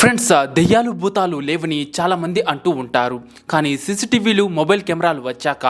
Friends, దెయ్యాలు భూతాలు లేవని చాలామంది అంటూ ఉంటారు. కానీ సీసీటీవీలు మొబైల్ కెమెరాలు వచ్చాక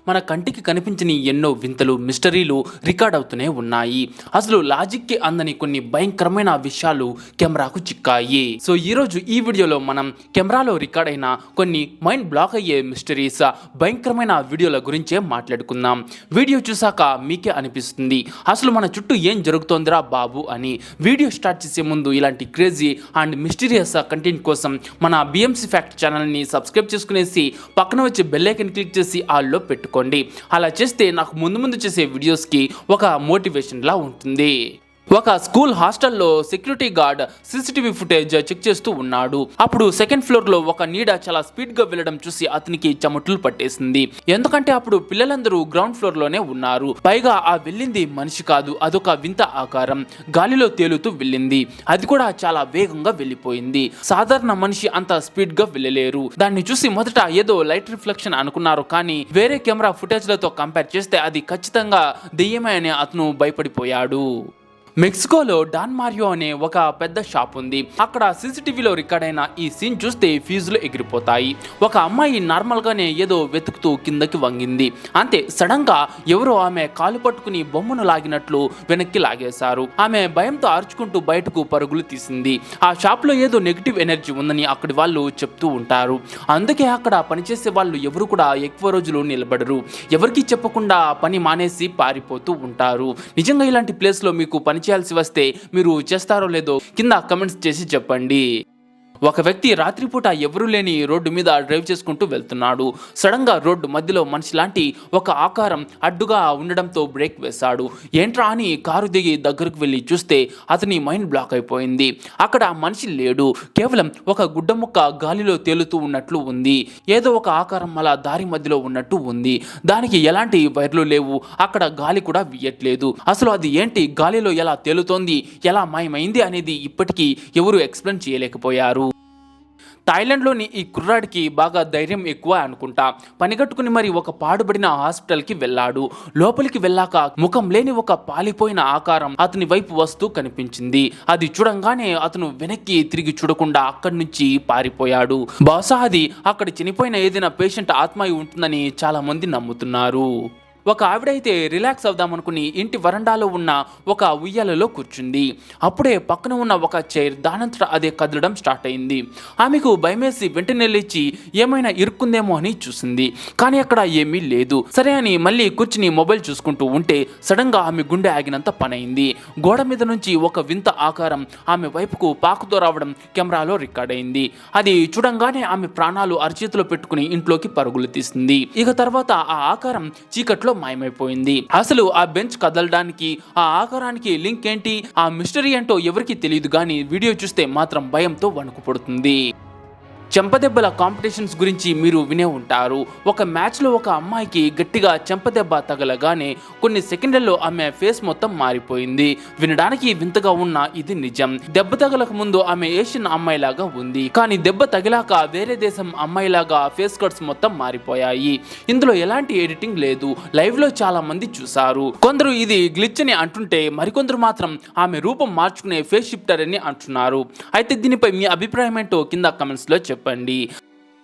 మన కంటికి కనిపించని ఎన్నో వింతలు మిస్టరీలు రికార్డ్ అవుతూనే ఉన్నాయి. అసలు లాజిక్కి అందని కొన్ని భయంకరమైన విషయాలు కెమెరాకు చిక్కాయి. సో ఈరోజు ఈ వీడియోలో మనం కెమెరాలో రికార్డ్ అయిన కొన్ని మైండ్ బ్లాక్ అయ్యే మిస్టరీస్, భయంకరమైన వీడియోల గురించే మాట్లాడుకుందాం. వీడియో చూసాక మీకే అనిపిస్తుంది అసలు మన చుట్టూ ఏం జరుగుతోందిరా బాబు అని. వీడియో స్టార్ట్ చేసే ముందు ఇలాంటి క్రేజీ అండ్ మిస్టీరియస్ కంటెంట్ కోసం మన బిఎంసి ఫ్యాక్ట్ ఛానల్ని సబ్స్క్రైబ్ చేసుకునేసి పక్కన వచ్చి బెల్ ఐకాన్ క్లిక్ చేసి ఆల్లో పెట్టుకోండి. అలా చేస్తే నాకు ముందు చేసే వీడియోస్కి ఒక మోటివేషన్ లా ఉంటుంది. ఒక స్కూల్ హాస్టల్లో security guard CCTV footage check చేస్తూ ఉన్నాడు. అప్పుడు సెకండ్ ఫ్లోర్ లో ఒక నీడ చాలా స్పీడ్ గా వెళ్ళడం చూసి అతనికి చెమటలు పట్టేసింది. ఎందుకంటే అప్పుడు పిల్లలందరూ గ్రౌండ్ ఫ్లోర్ లోనే ఉన్నారు. పైగా ఆ వెళ్ళింది మనిషి కాదు, అదొక వింత ఆకారం గాలిలో తేలుతూ వెళ్ళింది. అది కూడా చాలా వేగంగా వెళ్ళిపోయింది. సాధారణ మనిషి అంత స్పీడ్ గా వెళ్ళలేరు. దాన్ని చూసి మొదట ఏదో లైట్ రిఫ్లెక్షన్ అనుకున్నారు. కానీ వేరే కెమెరా ఫుటేజ్ లతో కంపేర్ చేస్తే అది ఖచ్చితంగా దెయ్యమే అని అతను భయపడిపోయాడు. మెక్సికోలో డాన్ మారియో అనే ఒక పెద్ద షాప్ ఉంది. అక్కడ సీసీటీవీలో రికార్డ్ అయిన ఈ సీన్ చూస్తే ఫీజులు ఎగిరిపోతాయి. ఒక అమ్మాయి నార్మల్ గానే ఏదో వెతుకుతూ కిందకి వంగింది. అంతే, సడన్ గా ఎవరో ఆమె కాలు పట్టుకుని బొమ్మను లాగినట్లు వెనక్కి లాగేశారు. ఆమె భయంతో అరుచుకుంటూ బయటకు పరుగులు తీసింది. ఆ షాప్ లో ఏదో నెగిటివ్ ఎనర్జీ ఉందని అక్కడి వాళ్ళు చెప్తూ ఉంటారు. అందుకే అక్కడ పనిచేసే వాళ్ళు ఎవరు కూడా ఎక్కువ రోజులు నిలబడరు. ఎవరికి చెప్పకుండా పని మానేసి పారిపోతూ ఉంటారు. నిజంగా ఇలాంటి ప్లేస్ లో మీకు పని చేయాల్సి వస్తే మీరు చేస్తారో లేదో కింద కమెంట్స్ చేసి చెప్పండి. ఒక వ్యక్తి రాత్రిపూట ఎవరూ లేని రోడ్డు మీద డ్రైవ్ చేసుకుంటూ వెళ్తున్నాడు. సడన్ గా రోడ్డు మధ్యలో మనిషి లాంటి ఒక ఆకారం అడ్డుగా ఉండడంతో బ్రేక్ వేశాడు. ఏంట్రా అని కారు దిగి దగ్గరకు వెళ్ళి చూస్తే అతని మైండ్ బ్లాక్ అయిపోయింది. అక్కడ మనిషి లేడు, కేవలం ఒక గుడ్డ ముక్క గాలిలో తేలుతూ ఉన్నట్లు ఉంది. ఏదో ఒక ఆకారం అలా దారి మధ్యలో ఉన్నట్టు ఉంది. దానికి ఎలాంటి వైర్లు లేవు, అక్కడ గాలి కూడా వీయట్లేదు. అసలు అది ఏంటి, గాలిలో ఎలా తేలుతోంది, ఎలా మాయమైంది అనేది ఇప్పటికీ ఎవరు ఎక్స్ప్లెయిన్ చేయలేకపోయారు. థాయిలాండ్లోని ఈ కుర్రాడికి బాగా ధైర్యం ఎక్కువ అనుకుంటా. పనిగట్టుకుని మరి ఒక పాడుబడిన హాస్పిటల్కి వెళ్ళాడు. లోపలికి వెళ్ళాక ముఖం లేని ఒక పాలిపోయిన ఆకారం అతని వైపు వస్తూ కనిపించింది. అది చూడంగానే అతను వెనక్కి తిరిగి చూడకుండా అక్కడి నుంచి పారిపోయాడు. బహుశా అది అక్కడ చనిపోయిన ఏదైనా పేషెంట్ ఆత్మ ఉంటుందని చాలా మంది నమ్ముతున్నారు. ఒక ఆవిడైతే రిలాక్స్ అవుదామనుకుని ఇంటి వరండాలో ఉన్న ఒక ఉయ్యాలలో కూర్చుంది. అప్పుడే పక్కన ఉన్న ఒక చైర్ దానంతట అదే కదలడం స్టార్ట్ అయింది. ఆమెకు భయమేసి వెంటనే లేచి ఏమైనా ఇరుక్కుందేమో అని చూసింది. కానీ అక్కడ ఏమీ లేదు. సరే అని మళ్ళీ కూర్చుని మొబైల్ చూసుకుంటూ ఉంటే సడన్ గా ఆమె గుండె ఆగినంత పనైంది. గోడ మీద నుంచి ఒక వింత ఆకారం ఆమె వైపుకు పాకుతో రావడం కెమెరాలో రికార్డ్ అయింది. అది చూడంగానే ఆమె ప్రాణాలు అరచేతిలో పెట్టుకుని ఇంట్లోకి పరుగులు తీసింది. ఇక తర్వాత ఆ ఆకారం చీకట్లో మాయమైపోయింది. అసలు ఆ బెంచ్ కదలడానికి ఆ ఆకారానికి లింక్ ఏంటి, ఆ మిస్టరీ ఏంటో ఎవరికి తెలియదు. కానీ వీడియో చూస్తే మాత్రం భయంతో వణుకు పుడుతుంది. చెంపదెబ్బల కాంపిటీషన్స్ గురించి మీరు వినే ఉంటారు. ఒక మ్యాచ్లో ఒక అమ్మాయికి గట్టిగా చెంపదెబ్బ తగలగానే కొన్ని సెకండ్లలో ఆమె ఫేస్ మొత్తం మారిపోయింది. వినడానికి వింతగా ఉన్న ఇది నిజం. దెబ్బ తగలక ముందు ఆమె ఏషియన్ అమ్మాయిలాగా ఉంది. కానీ దెబ్బ తగిలాక వేరే దేశం అమ్మాయిలాగా ఫేస్ కట్స్ మొత్తం మారిపోయాయి. ఇందులో ఎలాంటి ఎడిటింగ్ లేదు. లైవ్ లో చాలా మంది చూసారు. కొందరు ఇది గ్లిచ్ అని అంటుంటే మరికొందరు మాత్రం ఆమె రూపం మార్చుకునే ఫేస్ షిఫ్టర్ అని అంటున్నారు. అయితే దీనిపై మీ అభిప్రాయం ఏంటో కింద కమెంట్స్ లో చెప్పండి.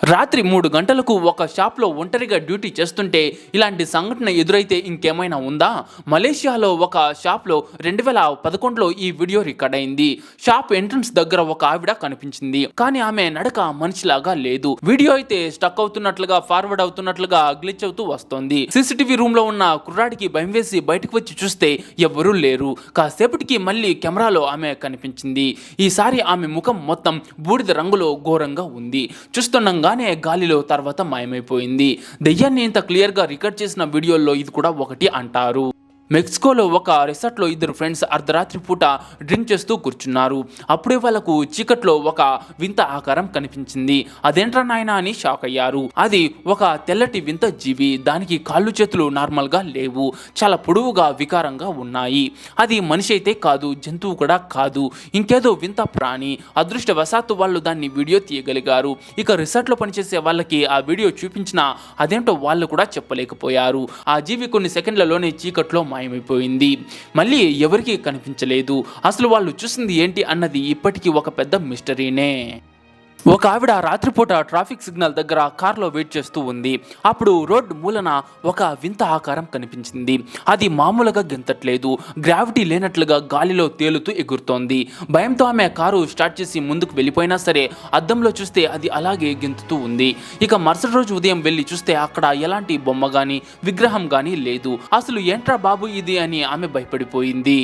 రాత్రి 3 గంటలకు ఒక షాప్లో ఒంటరిగా డ్యూటీ చేస్తుంటే ఇలాంటి సంఘటన ఎదురైతే ఇంకేమైనా ఉందా? మలేషియాలో ఒక షాప్లో 2011లో ఈ వీడియో రికార్డ్ అయింది. షాప్ ఎంట్రన్స్ దగ్గర ఒక ఆవిడ కనిపించింది. కానీ ఆమె నడక మనిషిలాగా లేదు. వీడియో అయితే స్టక్ అవుతున్నట్లుగా, ఫార్వర్డ్ అవుతున్నట్లుగా గ్లిచ్ అవుతూ వస్తోంది. సీసీటీవీ రూమ్ లో ఉన్న కుర్రాడికి భయం వేసి బయటకు వచ్చి చూస్తే ఎవ్వరూ లేరు. కాసేపటికి మళ్ళీ కెమెరాలో ఆమె కనిపించింది. ఈసారి ఆమె ముఖం మొత్తం బూడిద రంగులో ఘోరంగా ఉంది. చూస్తుండగా గాలిలో తర్వాత మాయమైపోయింది. దెయ్యాన్ని ఇంత క్లియర్ గా రికార్డ్ చేసిన వీడియోల్లో ఇది కూడా ఒకటి అంటారు. మెక్సికోలో ఒక రిసార్ట్లో 2 ఫ్రెండ్స్ అర్ధరాత్రి పూట డ్రింక్ చేస్తూ కూర్చున్నారు. అప్పుడే వాళ్ళకు చీకట్లో ఒక వింత ఆకారం కనిపించింది. అదేంట్రా నాయనా అని షాక్ అయ్యారు. అది ఒక తెల్లటి వింత జీవి. దానికి కాళ్ళు చేతులు నార్మల్ గా లేవు, చాలా పొడవుగా వికారంగా ఉన్నాయి. అది మనిషి అయితే కాదు, జంతువు కూడా కాదు, ఇంకేదో వింత ప్రాణి. అదృష్టవశాత్తు వాళ్ళు దాన్ని వీడియో తీయగలిగారు. ఇక రిసార్ట్లో పనిచేసే వాళ్ళకి ఆ వీడియో చూపించినా అదేంటో వాళ్ళు కూడా చెప్పలేకపోయారు. ఆ జీవి కొన్ని సెకండ్లలోనే చీకట్లో మాయమైపోయింది. మళ్ళీ ఎవరికీ కనిపించలేదు. అసలు వాళ్ళు చూసింది ఏంటి అన్నది ఇప్పటికీ ఒక పెద్ద మిస్టరీనే. ఒక ఆవిడ రాత్రిపూట ట్రాఫిక్ సిగ్నల్ దగ్గర కార్లో వెయిట్ చేస్తూ ఉంది. అప్పుడు రోడ్డు మూలన ఒక వింత ఆకారం కనిపించింది. అది మామూలుగా గెంతట్లేదు, గ్రావిటీ లేనట్లుగా గాలిలో తేలుతూ ఎగురుతోంది. భయంతో ఆమె కారు స్టార్ట్ చేసి ముందుకు వెళ్ళిపోయినా సరే అద్దంలో చూస్తే అది అలాగే గెంతుతూ ఉంది. ఇక మరుసటి రోజు ఉదయం వెళ్ళి చూస్తే అక్కడ ఎలాంటి బొమ్మ గాని విగ్రహం గాని లేదు. అసలు ఏంట్రా బాబు ఇది అని ఆమె భయపడిపోయింది.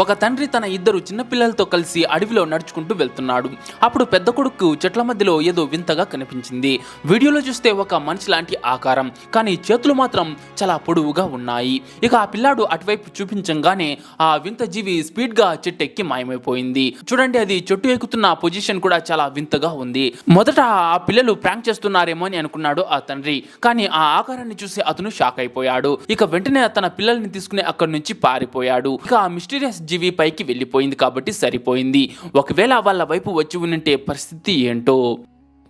ఒక తండ్రి తన ఇద్దరు చిన్నపిల్లలతో కలిసి అడవిలో నడుచుకుంటూ వెళ్తున్నాడు. అప్పుడు పెద్ద కొడుకు చెట్ల మధ్యలో ఏదో వింతగా కనిపించింది. వీడియోలో చూస్తే ఒక మనిషి లాంటి ఆకారం, కానీ చేతులు మాత్రం చాలా పొడవుగా ఉన్నాయి. ఇక ఆ పిల్లాడు అటువైపు చూపించంగానే ఆ వింత జీవి స్పీడ్ గా చెట్టు ఎక్కి మాయమైపోయింది. చూడండి, అది చెట్టు ఎక్కుతున్న పొజిషన్ కూడా చాలా వింతగా ఉంది. మొదట ఆ పిల్లలు ప్రాంక్ చేస్తున్నారేమో అని అనుకున్నాడు ఆ తండ్రి, కానీ ఆ ఆకారాన్ని చూసి అతను షాక్ అయిపోయాడు. ఇక వెంటనే తన పిల్లల్ని తీసుకుని అక్కడి నుంచి పారిపోయాడు. ఇక ఆ మిస్టీరియస్ జీవి పైకి వెళ్ళిపోయింది కాబట్టి సరిపోయింది. ఒకవేళ వాళ్ళ వైపు వచ్చి ఉంటే పరిస్థితి ఏంటో.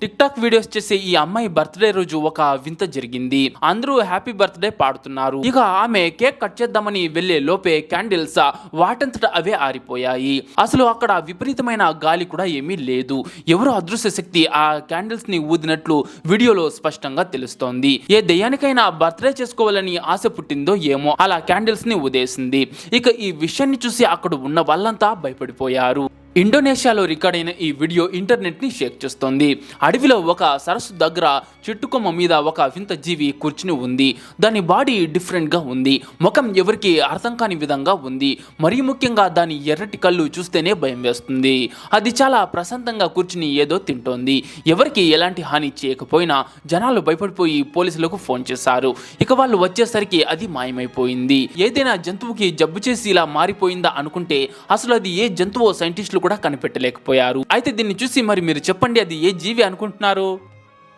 టిక్ టాక్ వీడియోస్ చేసే ఈ అమ్మాయి బర్త్డే రోజు ఒక వింత జరిగింది. అందరూ హ్యాపీ బర్త్డే పాడుతున్నారు. ఇక ఆమె కేక్ కట్ చేద్దామని వెళ్లే లోపే క్యాండిల్స్ వాటంతట అవే ఆరిపోయాయి. అసలు అక్కడ విపరీతమైన గాలి కూడా ఏమీ లేదు. ఎవరో అదృశ్య శక్తి ఆ క్యాండిల్స్ ని ఊదినట్లు వీడియోలో స్పష్టంగా తెలుస్తోంది. ఏ దయ్యానికైనా బర్త్డే చేసుకోవాలని ఆశ పుట్టిందో ఏమో అలా క్యాండిల్స్ ని ఊదేసింది. ఇక ఈ విషయాన్ని చూసి అక్కడ ఉన్న వాళ్ళంతా భయపడిపోయారు. ఇండోనేషియాలో రికార్డ్ అయిన ఈ వీడియో ఇంటర్నెట్ ని షేక్ చేస్తోంది. అడవిలో ఒక సరస్సు దగ్గర చెట్టుకొమ్మ మీద ఒక వింత జీవి కూర్చుని ఉంది. దాని బాడీ డిఫరెంట్ గా ఉంది. ముఖం ఎవరికి అర్థం కాని విధంగా ఉంది. మరీ ముఖ్యంగా దాని ఎర్రటి కళ్ళు చూస్తేనే భయం వేస్తుంది. అది చాలా ప్రశాంతంగా కూర్చుని ఏదో తింటోంది. ఎవరికి ఎలాంటి హాని చేయకపోయినా జనాలు భయపడిపోయి పోలీసులకు ఫోన్ చేశారు. ఇక వాళ్ళు వచ్చేసరికి అది మాయమైపోయింది. ఏదైనా జంతువుకి జబ్బు చేసి ఇలా మారిపోయిందా అనుకుంటే అసలు అది ఏ జంతువో సైంటిస్టులు కూడా కనిపెట్టలేకపోయారు. అయితే దీన్ని చూసి మరి మీరు చెప్పండి, అది ఏ జీవి అనుకుంటున్నారు?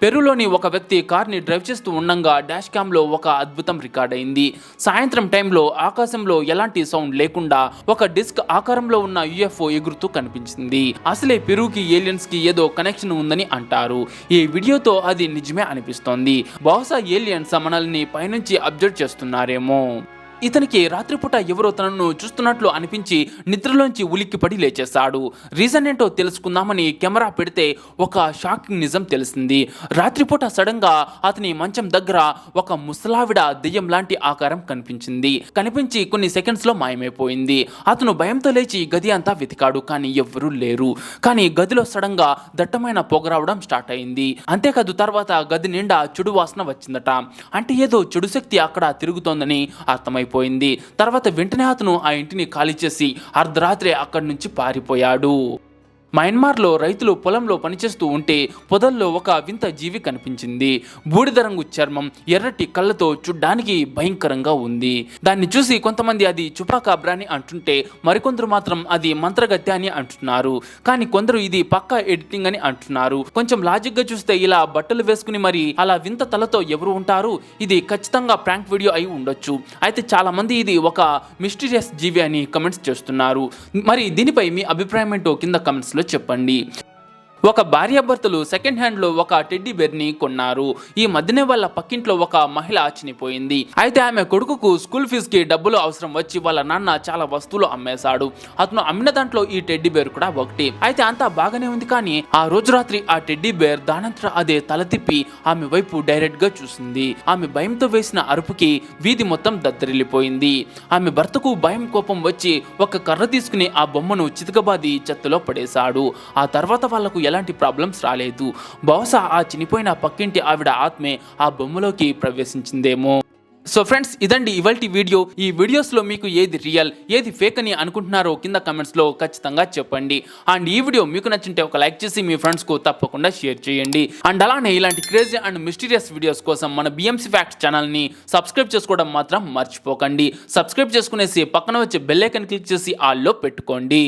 పెరూలోని ఒక వ్యక్తి కార్ని డ్రైవ్ చేస్తూ ఉండగా డాష్ క్యామ్ లో ఒక అద్భుతం రికార్డ్ అయింది. సాయంత్రం టైంలో ఆకాశంలో ఎలాంటి సౌండ్ లేకుండా ఒక డిస్క్ ఆకారంలో ఉన్న యుఎఫ్ఓ ఎగురుతూ కనిపించింది. అసలే పెరూకి ఏలియన్స్ కి ఏదో కనెక్షన్ ఉందని అంటారు. ఈ వీడియోతో అది నిజమే అనిపిస్తోంది. బహుశా ఏలియన్స్ మనల్ని పైనుంచి అబ్జర్వ్ చేస్తున్నారేమో. ఇతనికి రాత్రిపూట ఎవరో తనను చూస్తున్నట్లు అనిపించి నిద్రలోంచి ఉలిక్కిపడి లేచేశాడు. రీజన్ ఏంటో తెలుసుకుందామని కెమెరా పెడితే ఒక షాకింగ్ నిజం తెలిసింది. రాత్రిపూట సడన్ గా అతని మంచం దగ్గర ఒక ముసలావిడ దెయ్యం లాంటి ఆకారం కనిపించి కొన్ని సెకండ్స్ లో మాయమైపోయింది. అతను భయంతో లేచి గది అంతా వెతికాడు, కానీ ఎవ్వరూ లేరు. కానీ గదిలో సడన్ గా దట్టమైన పొగ రావడం స్టార్ట్ అయింది. అంతేకాదు తర్వాత గది నిండా చెడు వాసన వచ్చిందట. అంటే ఏదో చెడు శక్తి అక్కడ తిరుగుతోందని అర్థమైపోయింది. తర్వాత వెంటనే అతను ఆ ఇంటిని ఖాళీ చేసి అర్ధరాత్రి అక్కడి నుంచి పారిపోయాడు. మయన్మార్లో రైతులు పొలంలో పనిచేస్తూ ఉంటే పొదల్లో ఒక వింత జీవి కనిపించింది. బూడిద రంగు చర్మం, ఎర్రటి కళ్ళతో చూడ్డానికి భయంకరంగా ఉంది. దాన్ని చూసి కొంతమంది అది చుపాకాబ్రా అని అంటుంటే మరికొందరు మాత్రం అది మంత్రగత్య అని అంటున్నారు. కానీ కొందరు ఇది పక్కా ఎడిటింగ్ అని అంటున్నారు. కొంచెం లాజిక్ గా చూస్తే ఇలా బట్టలు వేసుకుని మరి అలా వింత తలతో ఎవరు ఉంటారు? ఇది ఖచ్చితంగా ప్రాంక్ వీడియో అయి ఉండొచ్చు. అయితే చాలా మంది ఇది ఒక మిస్టీరియస్ జీవి అని కమెంట్స్ చేస్తున్నారు. మరి దీనిపై మీ అభిప్రాయం ఏంటో కింద కమెంట్స్ లో చెప్పండి. ఒక భార్యాభర్తలు సెకండ్ హ్యాండ్ లో ఒక టెడ్డీ బేర్ ని కొన్నారు. ఈ మధ్యనే వాళ్ళ పక్కింట్లో ఒక మహిళ చనిపోయింది. అయితే ఆమె కొడుకుకు స్కూల్ ఫీజు కి డబ్బులు అవసరం వచ్చి వాళ్ళ నాన్న చాలా వస్తువులు అమ్మేశాడు. అతను అమ్మిన దాంట్లో ఈ టెడ్డీ బేర్ కూడా ఒకటి. అయితే అంతా బాగానే ఉంది, కానీ ఆ రోజు రాత్రి ఆ టెడ్డీ బేర్ దానంతట అదే తల తిప్పి ఆమె వైపు డైరెక్ట్ గా చూసింది. ఆమె భయంతో వేసిన అరుపుకి వీధి మొత్తం దద్దరిల్లిపోయింది. ఆమె భర్తకు భయం కోపం వచ్చి ఒక కర్ర తీసుకుని ఆ బొమ్మను చితకబాది చెత్తలో పడేశాడు. ఆ తర్వాత వాళ్లకు ఎలాంటి ప్రాబ్లమ్స్ రాలేదు. బహుశా ఆ చనిపోయిన పక్కింటి ఆవిడ ఆత్మే ఆ బొమ్మలోకి ప్రవేశించిందేమో. సో ఫ్రెండ్స్, ఇదండి ఇవాల్టి వీడియో. ఈ వీడియోస్ లో మీకు ఏది రియల్ ఏది ఫేక్ అని అనుకుంటున్నారో కింద కమెంట్స్ లో ఖచ్చితంగా చెప్పండి. అండ్ ఈ వీడియో మీకు నచ్చింటే ఒక లైక్ చేసి మీ ఫ్రెండ్స్ కు తప్పకుండా షేర్ చేయండి. అండ్ అలానే ఇలాంటి క్రేజీ అండ్ మిస్టీరియస్ వీడియోస్ కోసం మన బిఎంసి ఫ్యాక్ట్స్ ఛానల్ ని సబ్స్క్రైబ్ చేసుకోవడం మాత్రం మర్చిపోకండి. సబ్స్క్రైబ్ చేసుకునేసి పక్కన వచ్చే బెల్ ఐకాన్ క్లిక్ చేసి ఆల్ లో పెట్టుకోండి.